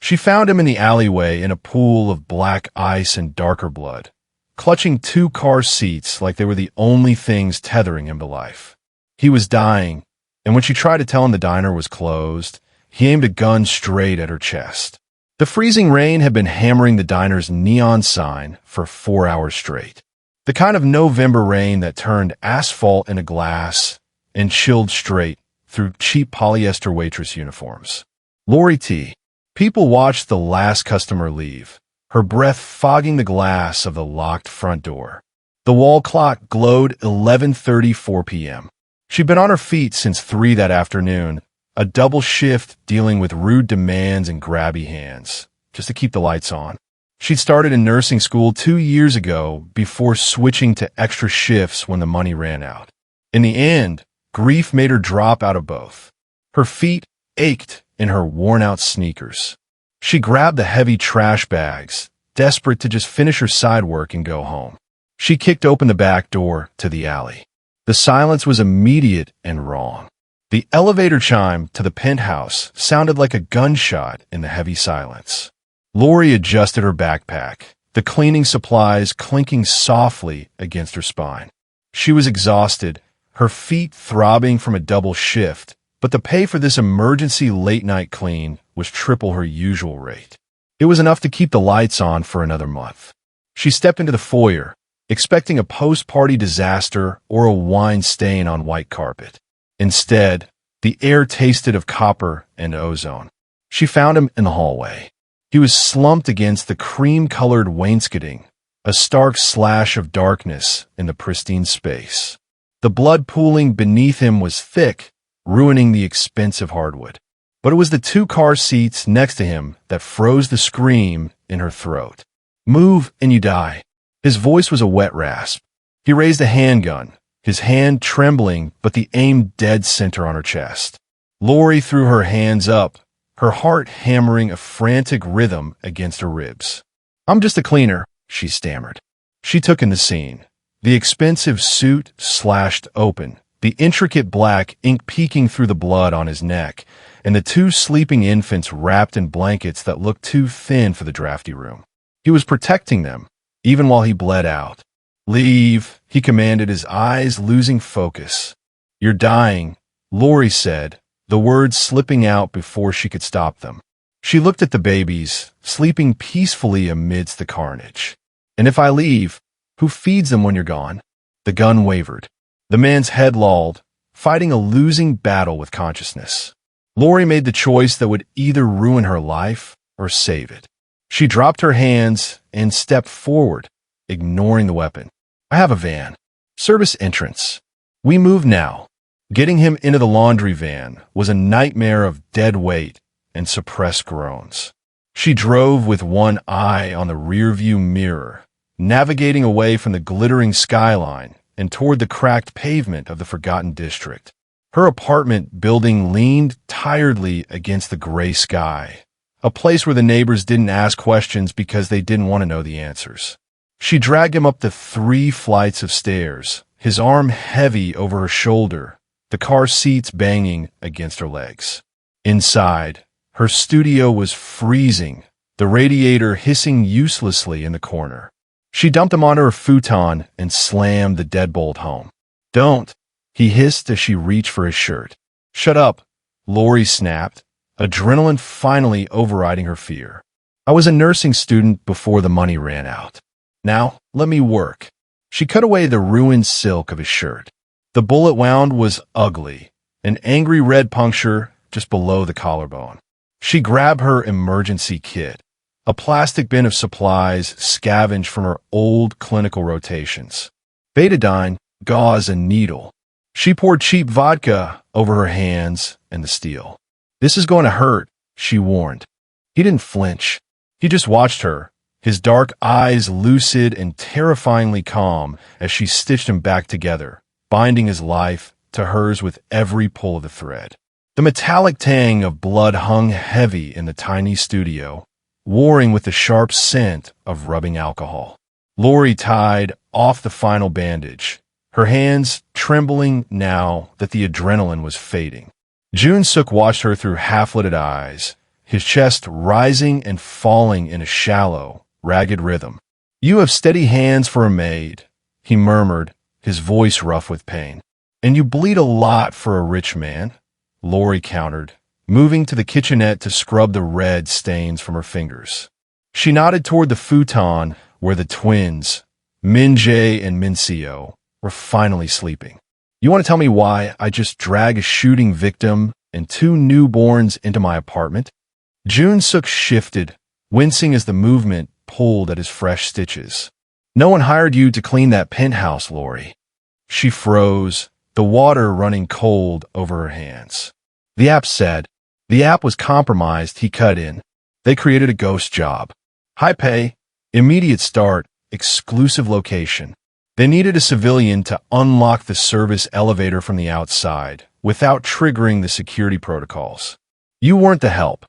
She found him in the alleyway in a pool of black ice and darker blood, clutching two car seats like they were the only things tethering him to life. He was dying, and when she tried to tell him the diner was closed, he aimed a gun straight at her chest. The freezing rain had been hammering the diner's neon sign for 4 hours straight. The kind of November rain that turned asphalt into glass and chilled straight through cheap polyester waitress uniforms. Lori T. People watched the last customer leave, her breath fogging the glass of the locked front door. The wall clock glowed 11:34 p.m. She'd been on her feet since 3 that afternoon, a double shift dealing with rude demands and grabby hands, just to keep the lights on. She'd started in nursing school 2 years ago before switching to extra shifts when the money ran out. In the end, grief made her drop out of both. Her feet ached in her worn-out sneakers. She grabbed the heavy trash bags, desperate to just finish her side work and go home. She kicked open the back door to the alley. The silence was immediate and wrong. The elevator chime to the penthouse sounded like a gunshot in the heavy silence. Lori adjusted her backpack, the cleaning supplies clinking softly against her spine. She was exhausted, her feet throbbing from a double shift, but the pay for this emergency late-night clean was triple her usual rate. It was enough to keep the lights on for another month. She stepped into the foyer, expecting a post-party disaster or a wine stain on white carpet. Instead, the air tasted of copper and ozone. She found him in the hallway. He was slumped against the cream-colored wainscoting, a stark slash of darkness in the pristine space. The blood pooling beneath him was thick, ruining the expensive hardwood. But it was the two car seats next to him that froze the scream in her throat. "Move and you die." His voice was a wet rasp. He raised a handgun, his hand trembling but the aim dead center on her chest. Lori threw her hands up, her heart hammering a frantic rhythm against her ribs. "I'm just a cleaner," she stammered. She took in the scene. The expensive suit slashed open, the intricate black ink peeking through the blood on his neck, and the two sleeping infants wrapped in blankets that looked too thin for the drafty room. He was protecting them, even while he bled out. "Leave," he commanded, his eyes losing focus. "You're dying," Lori said, the words slipping out before she could stop them. She looked at the babies, sleeping peacefully amidst the carnage. "And if I leave, who feeds them when you're gone?" The gun wavered. The man's head lolled, fighting a losing battle with consciousness. Lori made the choice that would either ruin her life or save it. She dropped her hands and stepped forward, ignoring the weapon. "I have a van. Service entrance. We move now." Getting him into the laundry van was a nightmare of dead weight and suppressed groans. She drove with one eye on the rearview mirror, navigating away from the glittering skyline and toward the cracked pavement of the forgotten district. Her apartment building leaned tiredly against the gray sky, a place where the neighbors didn't ask questions because they didn't want to know the answers. She dragged him up the 3 flights of stairs, his arm heavy over her shoulder, the car seats banging against her legs. Inside, her studio was freezing, the radiator hissing uselessly in the corner. She dumped him onto her futon and slammed the deadbolt home. "Don't," he hissed as she reached for his shirt. "Shut up," Lori snapped, adrenaline finally overriding her fear. "I was a nursing student before the money ran out. Now, let me work." She cut away the ruined silk of his shirt. The bullet wound was ugly, an angry red puncture just below the collarbone. She grabbed her emergency kit, a plastic bin of supplies scavenged from her old clinical rotations. Betadine, gauze, and needle. She poured cheap vodka over her hands and the steel. "This is going to hurt," she warned. He didn't flinch. He just watched her, his dark eyes lucid and terrifyingly calm as she stitched him back together, binding his life to hers with every pull of the thread. The metallic tang of blood hung heavy in the tiny studio, warring with the sharp scent of rubbing alcohol. Lori tied off the final bandage, her hands trembling now that the adrenaline was fading. Joon-Seok watched her through half-lidded eyes, his chest rising and falling in a shallow, ragged rhythm. "You have steady hands for a maid," he murmured, his voice rough with pain. "And you bleed a lot for a rich man," Lori countered, moving to the kitchenette to scrub the red stains from her fingers. She nodded toward the futon where the twins, Min-jae and Min-seo, were finally sleeping. "You want to tell me why I just drag a shooting victim and two newborns into my apartment?" Joon-Seok shifted, wincing as the movement pulled at his fresh stitches. "No one hired you to clean that penthouse, Lori." She froze, the water running cold over her hands. "The app said." "The app was compromised," he cut in. "They created a ghost job. High pay, immediate start, exclusive location. They needed a civilian to unlock the service elevator from the outside without triggering the security protocols. You weren't the help.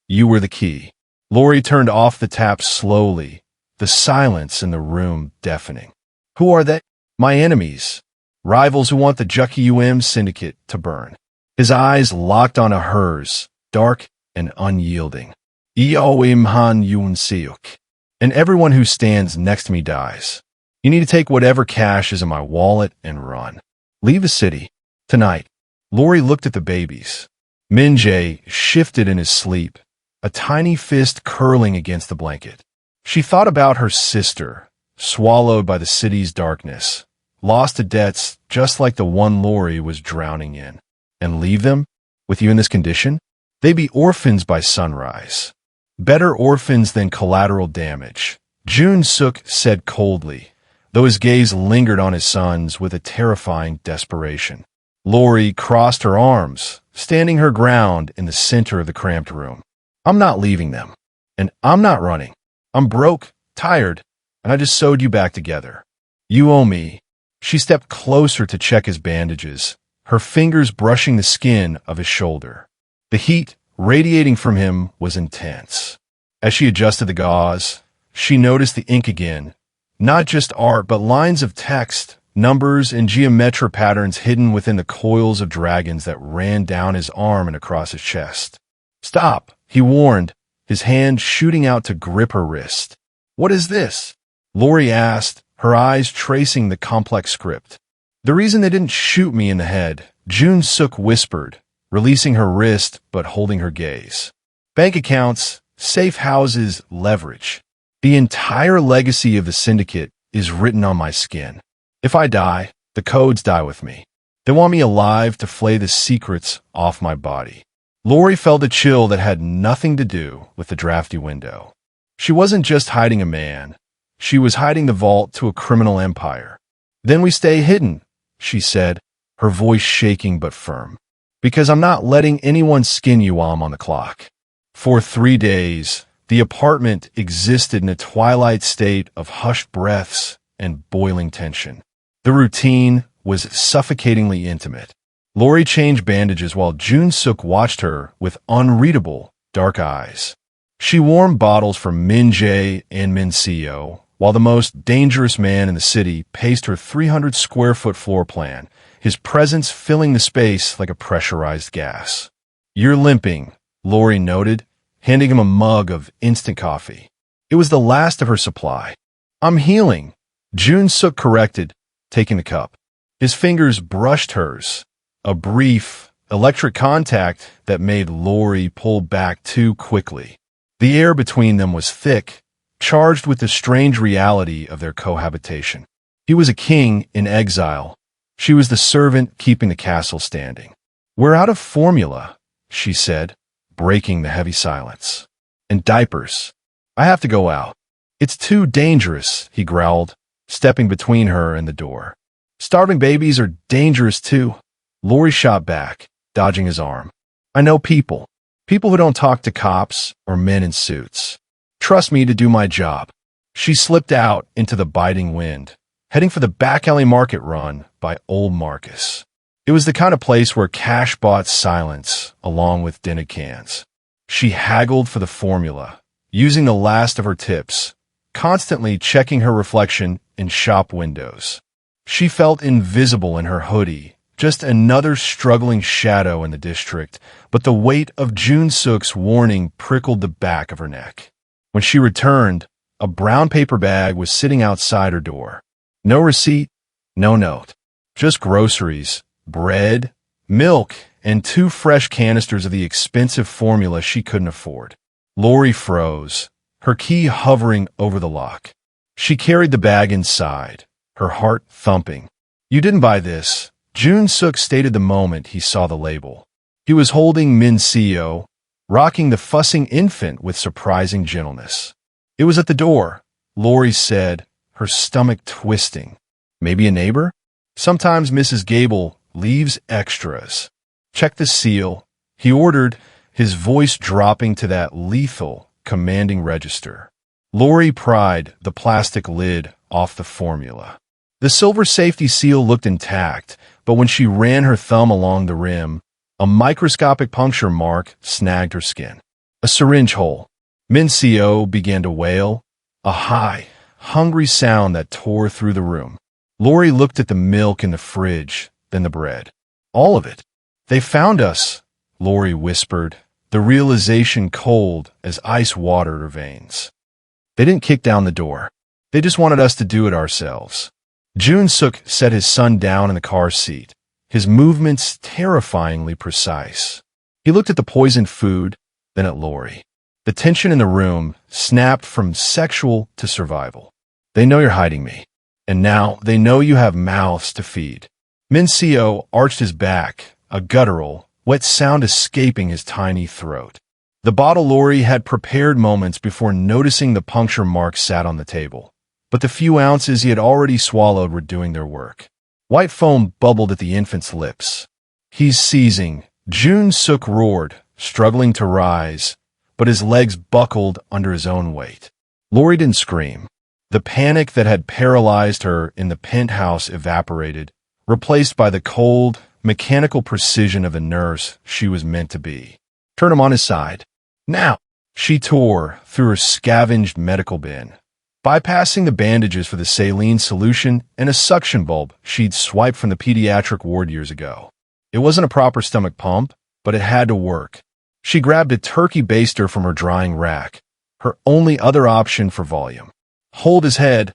You were the key." Lori turned off the tap slowly, the silence in the room deafening. "Who are they?" "My enemies. Rivals who want the Juk-Eum Syndicate to burn." His eyes locked onto hers, dark and unyielding. Han Joon-Seok. "And everyone who stands next to me dies. You need to take whatever cash is in my wallet and run. Leave the city. Tonight." Lori looked at the babies. Min-jae shifted in his sleep, a tiny fist curling against the blanket. She thought about her sister, swallowed by the city's darkness, lost to debts just like the one Lori was drowning in. And leave them? With you in this condition? They'd be orphans by sunrise. Better orphans than collateral damage, Joon-Seok said coldly, though his gaze lingered on his sons with a terrifying desperation. Lori crossed her arms, standing her ground in the center of the cramped room. "I'm not leaving them. And I'm not running. I'm broke, tired, and I just sewed you back together. You owe me." She stepped closer to check his bandages, her fingers brushing the skin of his shoulder. The heat radiating from him was intense. As she adjusted the gauze, she noticed the ink again, not just art but lines of text, numbers, and geometric patterns hidden within the coils of dragons that ran down his arm and across his chest. "Stop," he warned, his hand shooting out to grip her wrist. "What is this?" Lori asked, her eyes tracing the complex script. "The reason they didn't shoot me in the head," Joon-Seok whispered, releasing her wrist but holding her gaze. "Bank accounts, safe houses, leverage. The entire legacy of the syndicate is written on my skin. If I die, the codes die with me. They want me alive to flay the secrets off my body." Lori felt a chill that had nothing to do with the drafty window. She wasn't just hiding a man. She was hiding the vault to a criminal empire. "Then we stay hidden," she said, her voice shaking but firm. "Because I'm not letting anyone skin you while I'm on the clock." For 3 days, the apartment existed in a twilight state of hushed breaths and boiling tension. The routine was suffocatingly intimate. Lori changed bandages while Joon-Seok watched her with unreadable, dark eyes. She warmed bottles for Min-jae and Min-seo, while the most dangerous man in the city paced her 300-square-foot floor plan, his presence filling the space like a pressurized gas. "You're limping," Lori noted, handing him a mug of instant coffee. It was the last of her supply. "I'm healing," Joon-Seok corrected, taking the cup. His fingers brushed hers, a brief, electric contact that made Lori pull back too quickly. The air between them was thick, charged with the strange reality of their cohabitation. He was a king in exile. She was the servant keeping the castle standing. "We're out of formula," she said, breaking the heavy silence. "And diapers. I have to go out." "It's too dangerous," he growled, stepping between her and the door. "Starving babies are dangerous too." Lori shot back, dodging his arm. "I know people. People who don't talk to cops or men in suits. Trust me to do my job." She slipped out into the biting wind, heading for the back alley market run by Old Marcus. It was the kind of place where cash bought silence along with dinner cans. She haggled for the formula, using the last of her tips, constantly checking her reflection in shop windows. She felt invisible in her hoodie, Just another struggling shadow in the district, but the weight of Joon-Seok's warning prickled the back of her neck. When she returned, a brown paper bag was sitting outside her door. No receipt, no note. Just groceries, bread, milk, and 2 fresh canisters of the expensive formula she couldn't afford. Lori froze, her key hovering over the lock. She carried the bag inside, her heart thumping. "You didn't buy this," Joon-Seok stated the moment he saw the label. He was holding Min Seo, rocking the fussing infant with surprising gentleness. "It was at the door," Lori said, her stomach twisting. "Maybe a neighbor? Sometimes Mrs. Gable leaves extras." "Check the seal," he ordered, his voice dropping to that lethal, commanding register. Lori pried the plastic lid off the formula. The silver safety seal looked intact, but when she ran her thumb along the rim, a microscopic puncture mark snagged her skin. A syringe hole. Min Seo began to wail, a high, hungry sound that tore through the room. Lori looked at the milk in the fridge, then the bread. "All of it." "They found us," Lori whispered, the realization cold as ice watered her veins. "They didn't kick down the door. They just wanted us to do it ourselves." Joon-Seok set his son down in the car seat, his movements terrifyingly precise. He looked at the poisoned food, then at Lori. The tension in the room snapped from sexual to survival. "They know you're hiding me, and now they know you have mouths to feed." Min Seo arched his back, a guttural, wet sound escaping his tiny throat. The bottle Lori had prepared moments before noticing the puncture mark sat on the table, but the few ounces he had already swallowed were doing their work. White foam bubbled at the infant's lips. "He's seizing," Joon-Seok roared, struggling to rise, but his legs buckled under his own weight. Lori didn't scream. The panic that had paralyzed her in the penthouse evaporated, replaced by the cold, mechanical precision of the nurse she was meant to be. "Turn him on his side. Now!" She tore through her scavenged medical bin, bypassing the bandages for the saline solution and a suction bulb she'd swiped from the pediatric ward years ago. It wasn't a proper stomach pump, but it had to work. She grabbed a turkey baster from her drying rack, her only other option for volume. "Hold his head,"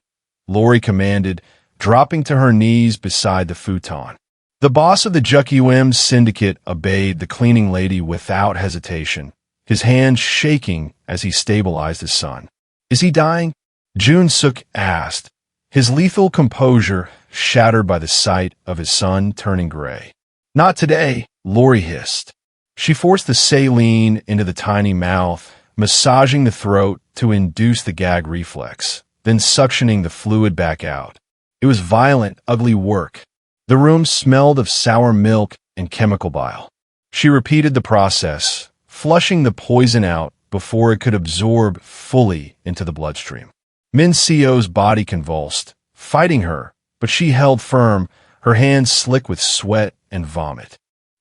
Lori commanded, dropping to her knees beside the futon. The boss of the Juk-Eum Syndicate obeyed the cleaning lady without hesitation, his hands shaking as he stabilized his son. "Is he dying?" Joon-Seok asked, his lethal composure shattered by the sight of his son turning gray. "Not today," Lori hissed. She forced the saline into the tiny mouth, massaging the throat to induce the gag reflex, then suctioning the fluid back out. It was violent, ugly work. The room smelled of sour milk and chemical bile. She repeated the process, flushing the poison out before it could absorb fully into the bloodstream. Min Seo's body convulsed, fighting her, but she held firm, her hands slick with sweat and vomit.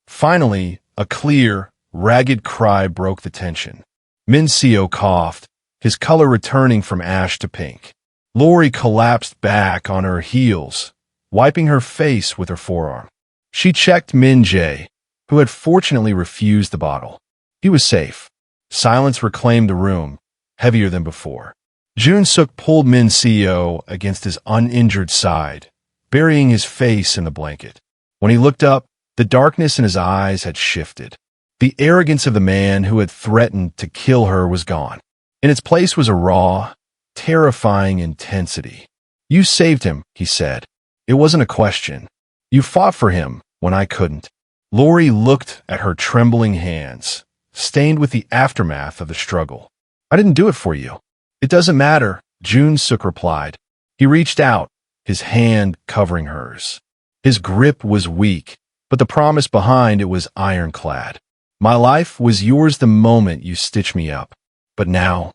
Finally, a clear, ragged cry broke the tension. Min Seo coughed, his color returning from ash to pink. Lori collapsed back on her heels, wiping her face with her forearm. She checked Min Jae, who had fortunately refused the bottle. He was safe. Silence reclaimed the room, heavier than before. Joon-Seok pulled Min Seo against his uninjured side, burying his face in the blanket. When he looked up, the darkness in his eyes had shifted. The arrogance of the man who had threatened to kill her was gone. In its place was a raw, terrifying intensity. "You saved him," he said. "It wasn't a question. You fought for him when I couldn't." Lori looked at her trembling hands, stained with the aftermath of the struggle. "I didn't do it for you." "It doesn't matter," Joon-Seok replied. He reached out, his hand covering hers. His grip was weak, but the promise behind it was ironclad. "My life was yours the moment you stitched me up. But now,"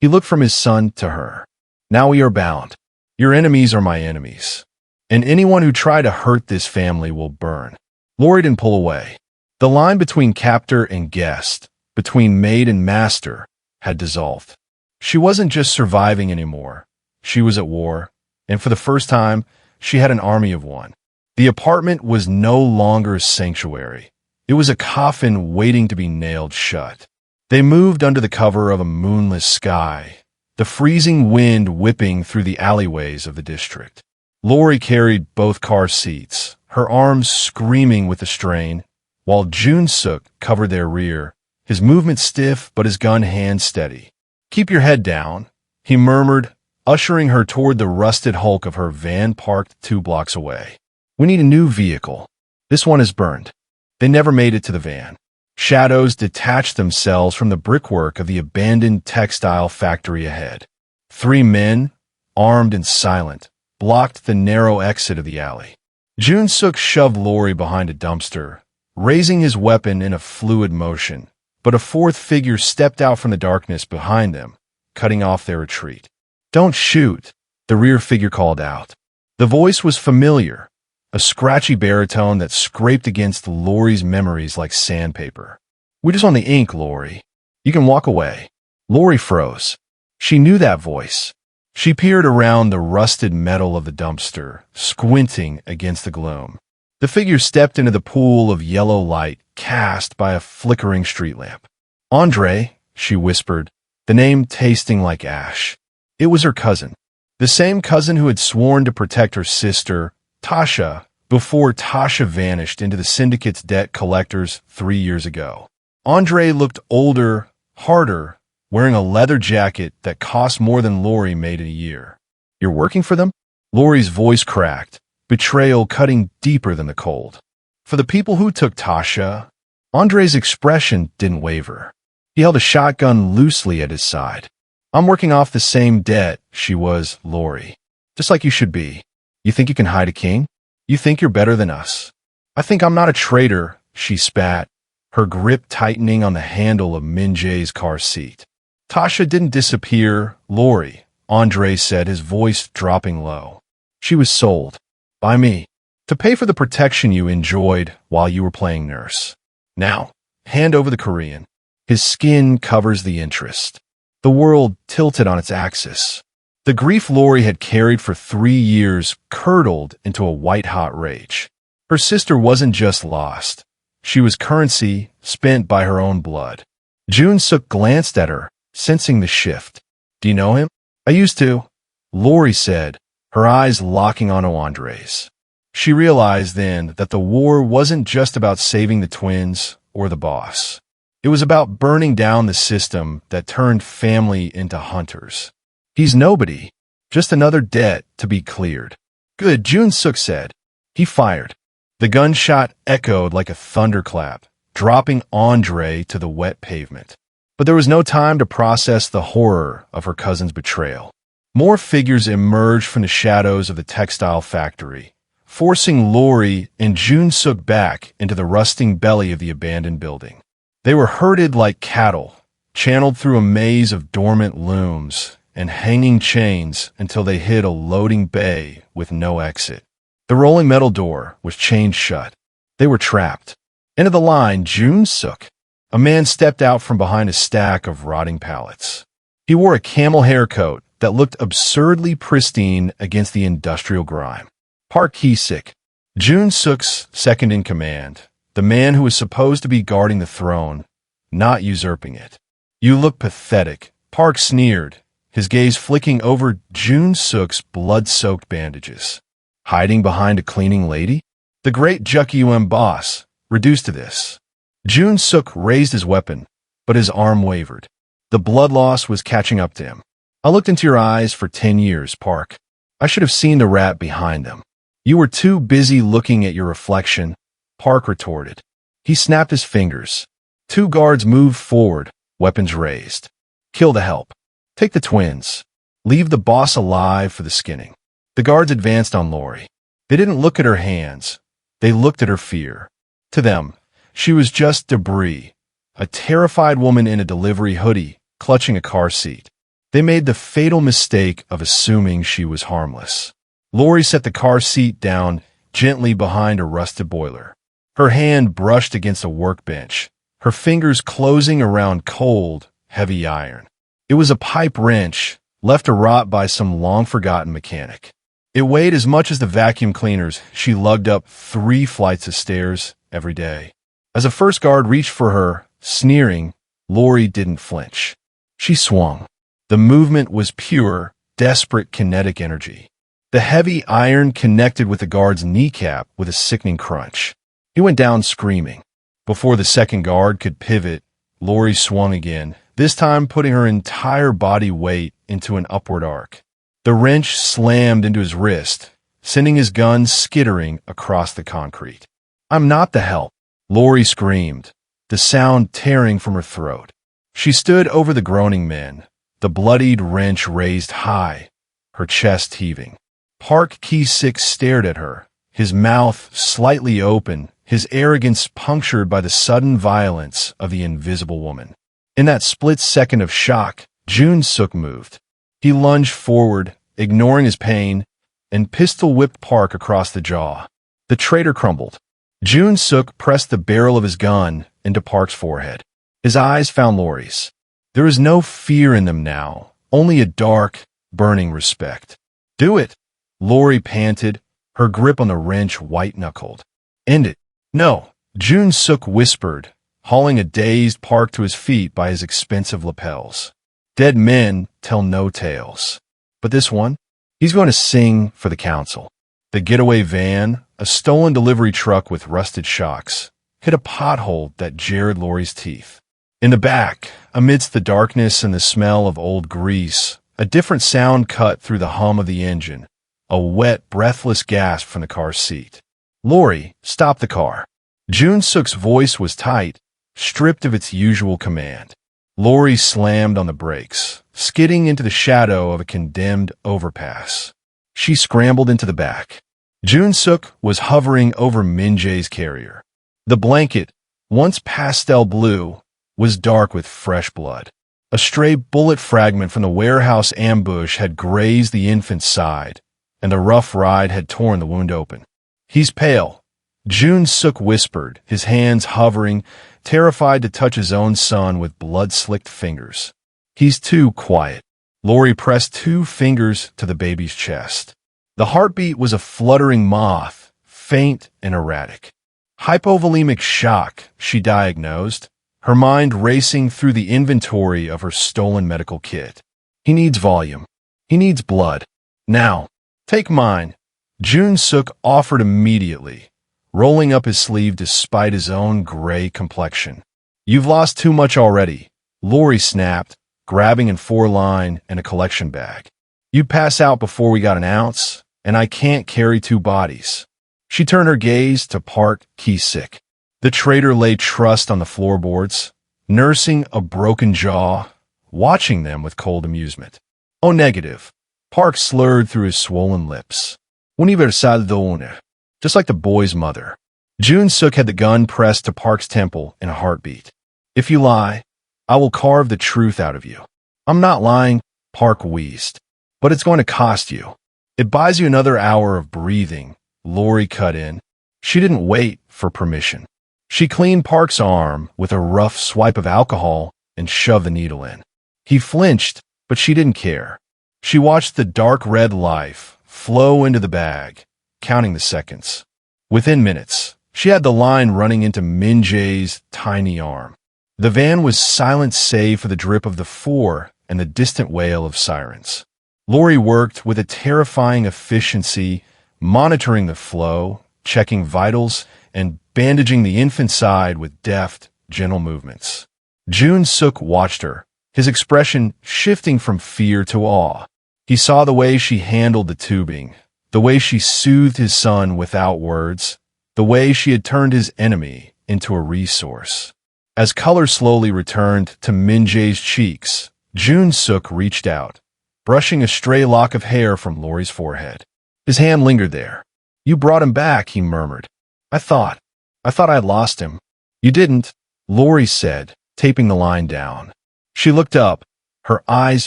he looked from his son to her, "now we are bound. Your enemies are my enemies. And anyone who tried to hurt this family will burn." Lori didn't pull away. The line between captor and guest, between maid and master, had dissolved. She wasn't just surviving anymore. She was at war, and for the first time, she had an army of one. The apartment was no longer a sanctuary. It was a coffin waiting to be nailed shut. They moved under the cover of a moonless sky, the freezing wind whipping through the alleyways of the district. Lori carried both car seats, her arms screaming with the strain, while Joon-Seok covered their rear, his movement stiff but his gun hand steady. "Keep your head down," he murmured, ushering her toward the rusted hulk of her van parked 2 blocks away. "We need a new vehicle. This one is burned." They never made it to the van. Shadows detached themselves from the brickwork of the abandoned textile factory ahead. 3 men, armed and silent, blocked the narrow exit of the alley. Joon-Seok shoved Lori behind a dumpster, raising his weapon in a fluid motion, but a 4th figure stepped out from the darkness behind them, cutting off their retreat. "Don't shoot," the rear figure called out. The voice was familiar, a scratchy baritone that scraped against Lori's memories like sandpaper. "We just want the ink, Lori. You can walk away." Lori froze. She knew that voice. She peered around the rusted metal of the dumpster, squinting against the gloom. The figure stepped into the pool of yellow light cast by a flickering street lamp. "Andre," she whispered, the name tasting like ash. It was her cousin. The same cousin who had sworn to protect her sister, Tasha, before Tasha vanished into the Syndicate's debt collectors 3 years ago. Andre looked older, harder, wearing a leather jacket that cost more than Lori made in a year. "You're working for them?" Lori's voice cracked, betrayal cutting deeper than the cold. "For the people who took Tasha." Andre's expression didn't waver. He held a shotgun loosely at his side. "I'm working off the same debt she was, Lori. Just like you should be. You think you can hide a king? You think you're better than us." "I think I'm not a traitor," she spat, her grip tightening on the handle of Min-jae's car seat. "Tasha didn't disappear, Lori," Andre said, his voice dropping low. "She was sold. By me. To pay for the protection you enjoyed while you were playing nurse. Now, hand over the Korean." His skin covers the interest. The world tilted on its axis. The grief Lori had carried for 3 years curdled into a white-hot rage. Her sister wasn't just lost. She was currency spent by her own blood. Joon-Seok glanced at her, sensing the shift. "Do you know him?" "I used to," Lori said, her eyes locking onto Andre's. She realized then that the war wasn't just about saving the twins or the boss. It was about burning down the system that turned family into hunters. "He's nobody, just another debt to be cleared." "Good," Joon-Seok said. He fired. The gunshot echoed like a thunderclap, dropping Andre to the wet pavement. But there was no time to process the horror of her cousin's betrayal. More figures emerged from the shadows of the textile factory, forcing Lori and Joon-Seok back into the rusting belly of the abandoned building. They were herded like cattle, channeled through a maze of dormant looms and hanging chains until they hit a loading bay with no exit. The rolling metal door was chained shut. They were trapped. End of the line, Joon-Seok. A man stepped out from behind a stack of rotting pallets. He wore a camel haircoat that looked absurdly pristine against the industrial grime. Park Hee-sik, Joon-Seok's second in command, the man who was supposed to be guarding the throne, not usurping it. "You look pathetic," Park sneered, his gaze flicking over Joon-Seok's blood-soaked bandages. "Hiding behind a cleaning lady?" The great Juk-Eum boss, reduced to this. Joon-Seok raised his weapon, but his arm wavered. The blood loss was catching up to him. "I looked into your eyes for 10 years, Park. I should have seen the rat behind them." "You were too busy looking at your reflection," Park retorted. He snapped his fingers. 2 guards moved forward, weapons raised. "Kill the help. Take the twins. Leave the boss alive for the skinning." The guards advanced on Lori. They didn't look at her hands. They looked at her fear. To them, she was just debris, a terrified woman in a delivery hoodie, clutching a car seat. They made the fatal mistake of assuming she was harmless. Lori set the car seat down gently behind a rusted boiler. Her hand brushed against a workbench, her fingers closing around cold, heavy iron. It was a pipe wrench, left to rot by some long-forgotten mechanic. It weighed as much as the vacuum cleaners she lugged up 3 flights of stairs every day. As a first guard reached for her, sneering, Lori didn't flinch. She swung. The movement was pure, desperate kinetic energy. The heavy iron connected with the guard's kneecap with a sickening crunch. He went down screaming. Before the second guard could pivot, Lori swung again, this time putting her entire body weight into an upward arc. The wrench slammed into his wrist, sending his gun skittering across the concrete. "I'm not the help," Lori screamed, the sound tearing from her throat. She stood over the groaning men, the bloodied wrench raised high, her chest heaving. Park Ki-sik stared at her, his mouth slightly open, his arrogance punctured by the sudden violence of the invisible woman. In that split second of shock, Joon-Seok moved. He lunged forward, ignoring his pain, and pistol-whipped Park across the jaw. The traitor crumbled. Joon-Seok pressed the barrel of his gun into Park's forehead. His eyes found Lori's. There was no fear in them now, only a dark, burning respect. "Do it," Lori panted, her grip on the wrench white-knuckled. "End it." "No," Joon-Seok whispered, hauling a dazed Park to his feet by his expensive lapels. "Dead men tell no tales. But this one, he's going to sing for the council." The getaway van, a stolen delivery truck with rusted shocks, hit a pothole that jarred Lori's teeth. In the back, amidst the darkness and the smell of old grease, a different sound cut through the hum of the engine, a wet, breathless gasp from the car's seat. "Lori, stop the car." Joon-Seok's voice was tight, stripped of its usual command. Lori slammed on the brakes, skidding into the shadow of a condemned overpass. She scrambled into the back. Joon-Seok was hovering over Min-jae's carrier. The blanket, once pastel blue, was dark with fresh blood. A stray bullet fragment from the warehouse ambush had grazed the infant's side, and the rough ride had torn the wound open. "He's pale," Joon-Seok whispered, his hands hovering, terrified to touch his own son with blood-slicked fingers. "He's too quiet." Lori pressed 2 fingers to the baby's chest. The heartbeat was a fluttering moth, faint and erratic. "Hypovolemic shock," she diagnosed, her mind racing through the inventory of her stolen medical kit. "He needs volume. He needs blood. Now, take mine." Joon-Seok offered immediately, rolling up his sleeve despite his own gray complexion. "You've lost too much already," Lori snapped, grabbing in 4-line and a collection bag. "You'd pass out before we got an ounce, and I can't carry 2 bodies." She turned her gaze to Park Ki-sik. The traitor lay trussed on the floorboards, nursing a broken jaw, watching them with cold amusement. "Oh, negative." Park slurred through his swollen lips. "Universal donor." Just like the boy's mother. Joon-Seok had the gun pressed to Park's temple in a heartbeat. "If you lie, I will carve the truth out of you." "I'm not lying," Park wheezed. "But it's going to cost you." "It buys you another hour of breathing," Lori cut in. She didn't wait for permission. She cleaned Park's arm with a rough swipe of alcohol and shoved the needle in. He flinched, but she didn't care. She watched the dark red life flow into the bag, counting the seconds. Within minutes, she had the line running into Min-jae's tiny arm. The van was silent save for the drip of the 4 and the distant wail of sirens. Lori worked with a terrifying efficiency, monitoring the flow, checking vitals, and bandaging the infant's side with deft, gentle movements. Joon-Seok watched her, his expression shifting from fear to awe. He saw the way she handled the tubing, the way she soothed his son without words, the way she had turned his enemy into a resource. As color slowly returned to Min-jae's cheeks, Joon-Seok reached out, brushing a stray lock of hair from Lori's forehead. His hand lingered there. "You brought him back," he murmured. I thought I had lost him." "You didn't," Lori said, taping the line down. She looked up, her eyes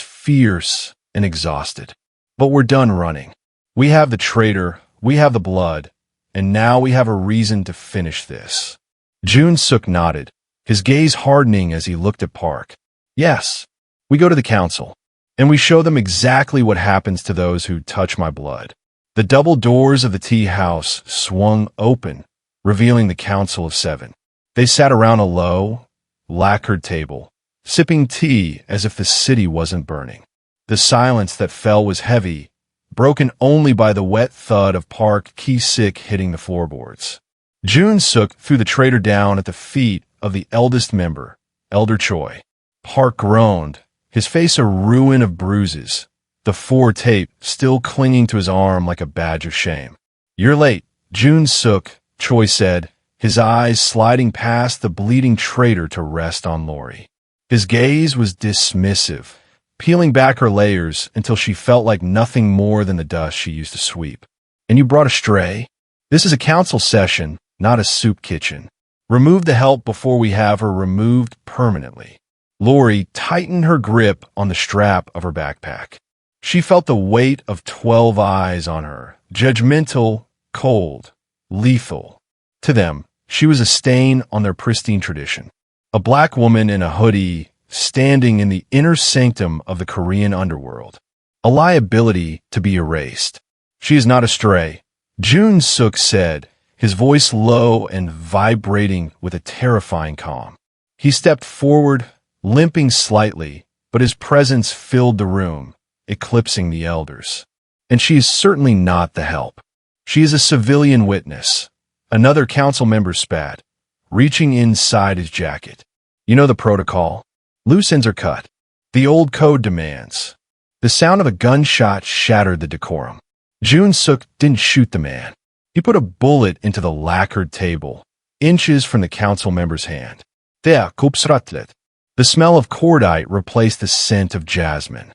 fierce and exhausted. "But we're done running. We have the traitor, we have the blood, and now we have a reason to finish this." Joon-Seok nodded, his gaze hardening as he looked at Park. "Yes, we go to the council, and we show them exactly what happens to those who touch my blood. The double doors of the tea house swung open, revealing the Council of Seven. They sat around a low, lacquered table, sipping tea as if the city wasn't burning. The silence that fell was heavy, broken only by the wet thud of Park Ki-sik hitting the floorboards. Joon-Seok threw the traitor down at the feet of the eldest member, Elder Choi. Park groaned, his face a ruin of bruises, the 4 tape still clinging to his arm like a badge of shame. "You're late," Joon-Seok, Choi said, his eyes sliding past the bleeding traitor to rest on Lori. His gaze was dismissive, peeling back her layers until she felt like nothing more than the dust she used to sweep. "And you brought a stray? This is a council session, not a soup kitchen. Remove the help before we have her removed permanently." Lori tightened her grip on the strap of her backpack. She felt the weight of 12 eyes on her, judgmental, cold, lethal. To them, she was a stain on their pristine tradition. A black woman in a hoodie standing in the inner sanctum of the Korean underworld. A liability to be erased. "She is not a stray," Joon-Seok said, his voice low and vibrating with a terrifying calm. He stepped forward, limping slightly, but his presence filled the room, eclipsing the elders. "And she is certainly not the help. She is a civilian witness." Another council member spat, reaching inside his jacket. "You know the protocol. Loose ends are cut. The old code demands." The sound of a gunshot shattered the decorum. Joon-Seok didn't shoot the man. He put a bullet into the lacquered table, inches from the council member's hand. "There, kupsratlet." The smell of cordite replaced the scent of jasmine.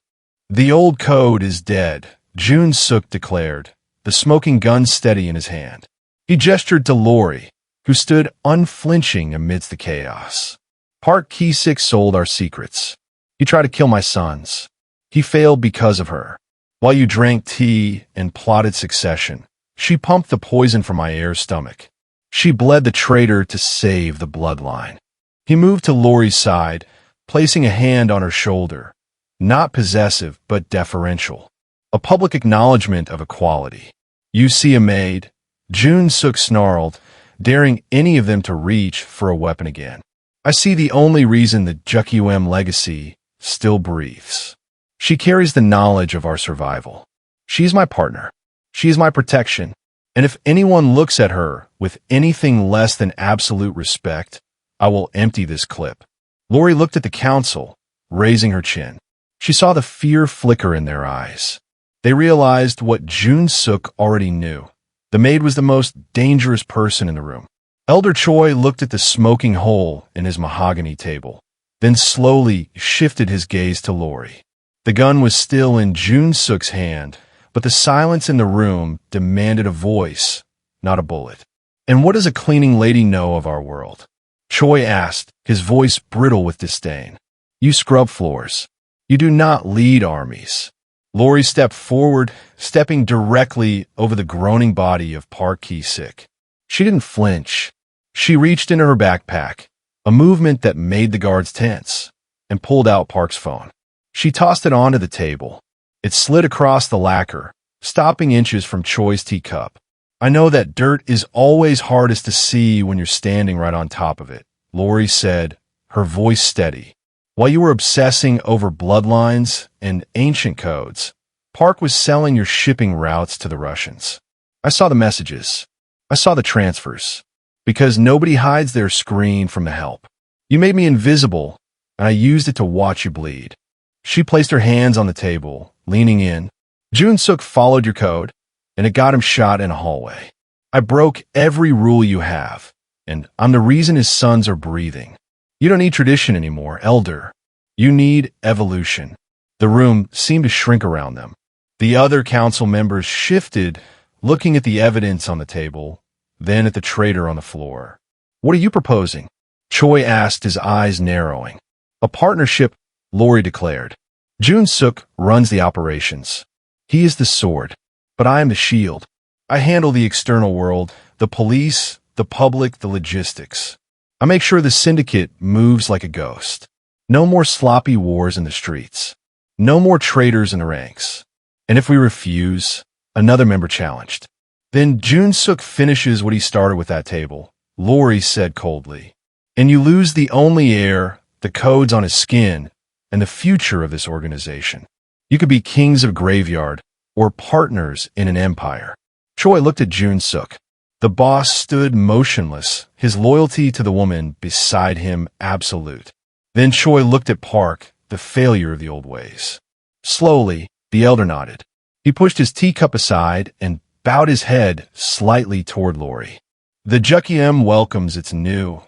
"The old code is dead," Joon-Seok declared, the smoking gun steady in his hand. He gestured to Lori, who stood unflinching amidst the chaos. "Park Ki-sik sold our secrets. He tried to kill my sons. He failed because of her. While you drank tea and plotted succession, she pumped the poison from my heir's stomach. She bled the traitor to save the bloodline." He moved to Lori's side, placing a hand on her shoulder, not possessive but deferential. A public acknowledgement of equality. "You see a Maid," Joon-Seok snarled, daring any of them to reach for a weapon again. "I see the only reason the Juk-Eum legacy still breathes. She carries the knowledge of our survival. She is my partner. She is my protection. And if anyone looks at her with anything less than absolute respect, I will empty this clip." Lori looked at the council, raising her chin. She saw the fear flicker in their eyes. They realized what Joon-Seok already knew. The maid was the most dangerous person in the room. Elder Choi looked at the smoking hole in his mahogany table, then slowly shifted his gaze to Lori. The gun was still in Joon-Seok's hand, but the silence in the room demanded a voice, not a bullet. "And what does a cleaning lady know of our world?" Choi asked, his voice brittle with disdain. "You scrub floors. You do not lead armies." Lori stepped forward, stepping directly over the groaning body of Park Ki-sik. She didn't flinch. She reached into her backpack, a movement that made the guards tense, and pulled out Park's phone. She tossed it onto the table. It slid across the lacquer, stopping inches from Choi's teacup. "I know that dirt is always hardest to see when you're standing right on top of it," Lori said, her voice steady. "While you were obsessing over bloodlines and ancient codes, Park was selling your shipping routes to the Russians. I saw the messages. I saw the transfers. Because nobody hides their screen from the help. You made me invisible, and I used it to watch you bleed." She placed her hands on the table, leaning in. "Joon-Seok followed your code, and it got him shot in a hallway. I broke every rule you have, and I'm the reason his sons are breathing. You don't need tradition anymore, Elder. You need evolution." The room seemed to shrink around them. The other council members shifted, looking at the evidence on the table, then at the traitor on the floor. "What are you proposing?" Choi asked, his eyes narrowing. "A partnership," Lori declared. "Joon-Seok runs the operations. He is the sword, but I am the shield. I handle the external world, the police, the public, the logistics. I make sure the syndicate moves like a ghost. No more sloppy wars in the streets. No more traitors in the ranks. And if we refuse, Another member challenged. Then Joon-Seok finishes what he started with that table, Lori said coldly. And you lose the only heir, the codes on his skin, and the future of this organization. You could be kings of graveyard or partners in an empire. Choi looked at Joon-Seok. The boss stood motionless, his loyalty to the woman beside him absolute. Then Choi looked at Park, the failure of the old ways. Slowly, the elder nodded. He pushed his teacup aside and bowed his head slightly toward Lori. The Juk-Eum welcomes its new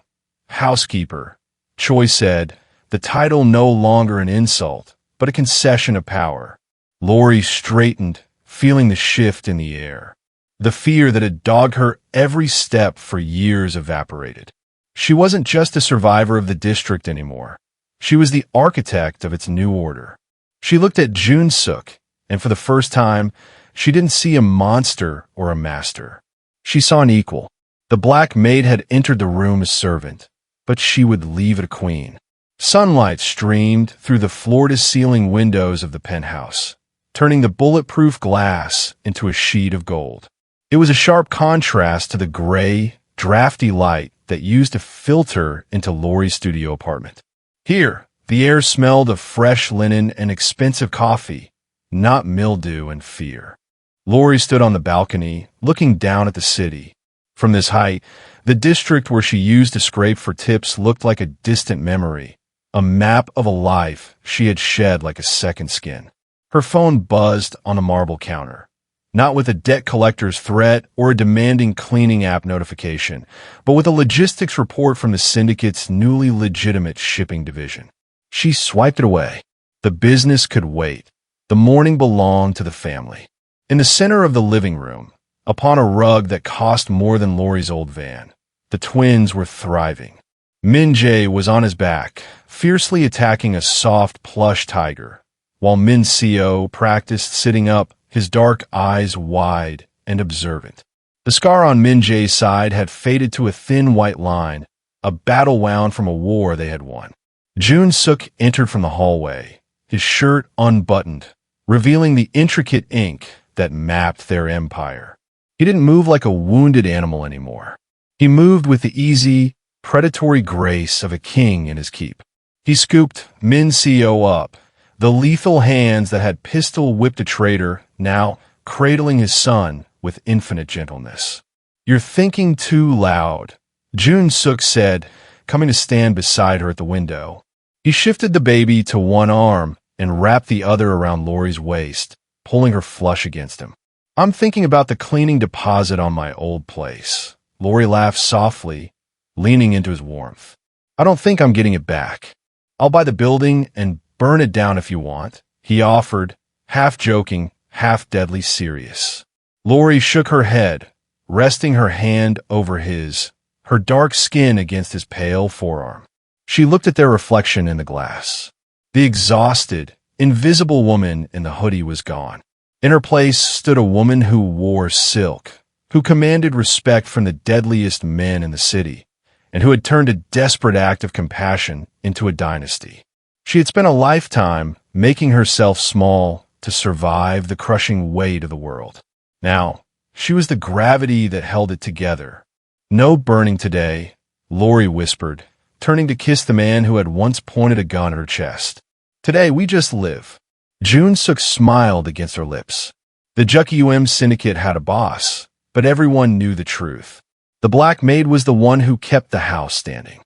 housekeeper, Choi said, the title no longer an insult, but a concession of power. Lori straightened, feeling the shift in the air. The fear that had dogged her every step for years evaporated. She wasn't just a survivor of the district anymore. She was the architect of its new order. She looked at Joon-Seok, and for the first time, she didn't see a monster or a master. She saw an equal. The black maid had entered the room as servant, but she would leave it a queen. Sunlight streamed through the floor-to-ceiling windows of the penthouse, turning the bulletproof glass into a sheet of gold. It was a sharp contrast to the gray, drafty light that used to filter into Lori's studio apartment. Here, the air smelled of fresh linen and expensive coffee, not mildew and fear. Lori stood on the balcony, looking down at the city. From this height, the district where she used to scrape for tips looked like a distant memory, a map of a life she had shed like a second skin. Her phone buzzed on a marble counter, not with a debt collector's threat or a demanding cleaning app notification, but with a logistics report from the syndicate's newly legitimate shipping division. She swiped it away. The business could wait. The morning belonged to the family. In the center of the living room, upon a rug that cost more than Lori's old van, the twins were thriving. Min-jae was on his back, fiercely attacking a soft plush tiger, while Min-seo practiced sitting up, his dark eyes wide and observant. The scar on Min-jae's side had faded to a thin white line, a battle wound from a war they had won. Joon-Seok entered from the hallway, his shirt unbuttoned, revealing the intricate ink that mapped their empire. He didn't move like a wounded animal anymore. He moved with the easy, predatory grace of a king in his keep. He scooped Min-seo up, the lethal hands that had pistol-whipped a traitor, now cradling his son with infinite gentleness. "You're thinking too loud," Joon-Seok said, coming to stand beside her at the window. He shifted the baby to one arm and wrapped the other around Lori's waist, pulling her flush against him. "I'm thinking about the cleaning deposit on my old place." Lori laughed softly, leaning into his warmth. "I don't think I'm getting it back. I'll buy the building and burn it down if you want," he offered, half joking, half deadly serious. Lori shook her head, resting her hand over his, her dark skin against his pale forearm. She looked at their reflection in the glass. The exhausted, invisible woman in the hoodie was gone. In her place stood a woman who wore silk, who commanded respect from the deadliest men in the city, and who had turned a desperate act of compassion into a dynasty. She had spent a lifetime making herself small to survive the crushing weight of the world. Now, she was the gravity that held it together. "No burning today," Lori whispered, turning to kiss the man who had once pointed a gun at her chest. "Today we just live." Joon-Seok smiled against her lips. The Juk-Eum Syndicate had a boss, but everyone knew the truth. The black maid was the one who kept the house standing.